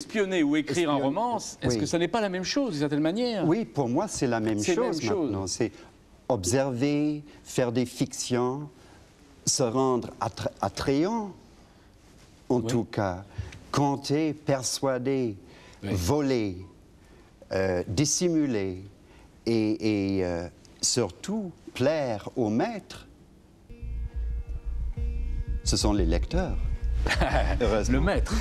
Espionner ou écrire un roman, est-ce que ça n'est pas la même chose d'une certaine manière? Oui, pour moi, c'est la même chose maintenant. C'est observer, faire des fictions, se rendre attrayant, en tout cas, compter, persuader, voler, dissimuler et surtout plaire au maître. Ce sont les lecteurs. Le maître.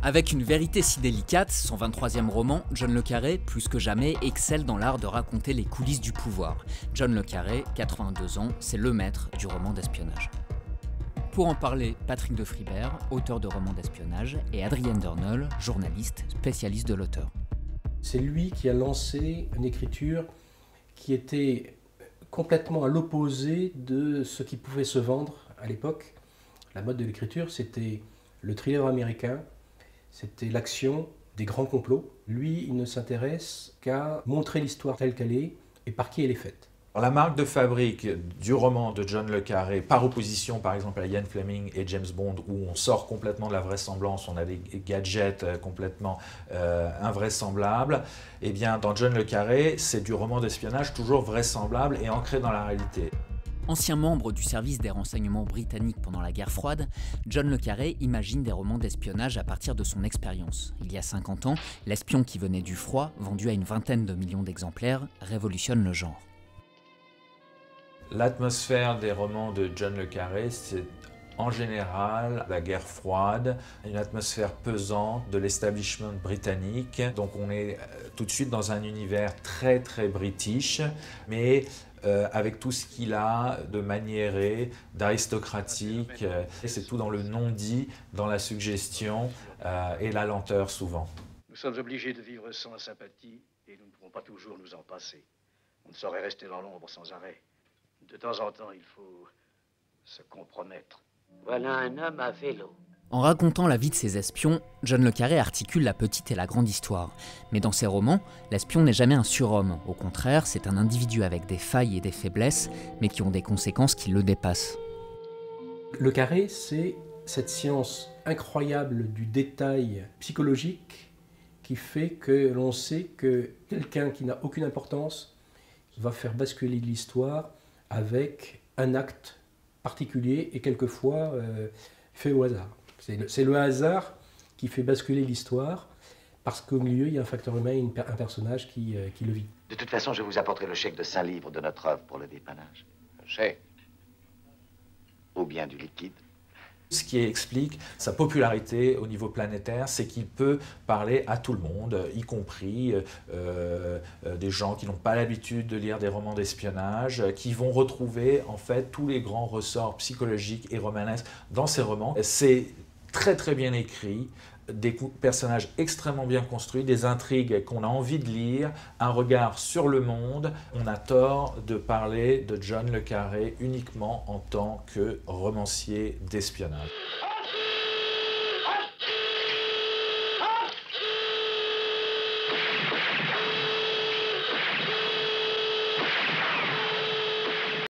Avec une vérité si délicate, son 23e roman, John le Carré, plus que jamais, excelle dans l'art de raconter les coulisses du pouvoir. John le Carré, 82 ans, c'est le maître du roman d'espionnage. Pour en parler, Patrick de Friberg, auteur de romans d'espionnage, et Adrienne Dernol, journaliste, spécialiste de l'auteur. C'est lui qui a lancé une écriture qui était complètement à l'opposé de ce qui pouvait se vendre à l'époque. La mode de l'écriture, c'était le thriller américain, c'était l'action, des grands complots. Lui, il ne s'intéresse qu'à montrer l'histoire telle qu'elle est et par qui elle est faite. La marque de fabrique du roman de John le Carré, par opposition par exemple à Ian Fleming et James Bond, où on sort complètement de la vraisemblance, on a des gadgets complètement invraisemblables, eh bien dans John le Carré, c'est du roman d'espionnage toujours vraisemblable et ancré dans la réalité. Ancien membre du service des renseignements britanniques pendant la guerre froide, John le Carré imagine des romans d'espionnage à partir de son expérience. Il y a 50 ans, l'espion qui venait du froid, vendu à une vingtaine de millions d'exemplaires, révolutionne le genre. L'atmosphère des romans de John le Carré, c'est en général la guerre froide, une atmosphère pesante de l'establishment britannique. Donc on est tout de suite dans un univers très très british, mais avec tout ce qu'il a de maniéré, d'aristocratique. C'est tout dans le non-dit, dans la suggestion et la lenteur souvent. Nous sommes obligés de vivre sans sympathie et nous ne pourrons pas toujours nous en passer. On ne saurait rester dans l'ombre sans arrêt. De temps en temps, il faut se compromettre. Voilà un homme à vélo. En racontant la vie de ses espions, John le Carré articule la petite et la grande histoire. Mais dans ses romans, l'espion n'est jamais un surhomme. Au contraire, c'est un individu avec des failles et des faiblesses, mais qui ont des conséquences qui le dépassent. Le Carré, c'est cette science incroyable du détail psychologique qui fait que l'on sait que quelqu'un qui n'a aucune importance va faire basculer l'histoire avec un acte particulier et quelquefois fait au hasard. C'est le hasard qui fait basculer l'histoire parce qu'au milieu, il y a un facteur humain et un personnage qui le vit. De toute façon, je vous apporterai le chèque de 5 livres de notre œuvre pour le dépannage. Le chèque. Ou bien du liquide. Ce qui explique sa popularité au niveau planétaire, c'est qu'il peut parler à tout le monde, y compris des gens qui n'ont pas l'habitude de lire des romans d'espionnage, qui vont retrouver en fait tous les grands ressorts psychologiques et romanesques dans ces romans. C'est très très bien écrit, des personnages extrêmement bien construits, des intrigues qu'on a envie de lire, un regard sur le monde. On a tort de parler de John le Carré uniquement en tant que romancier d'espionnage.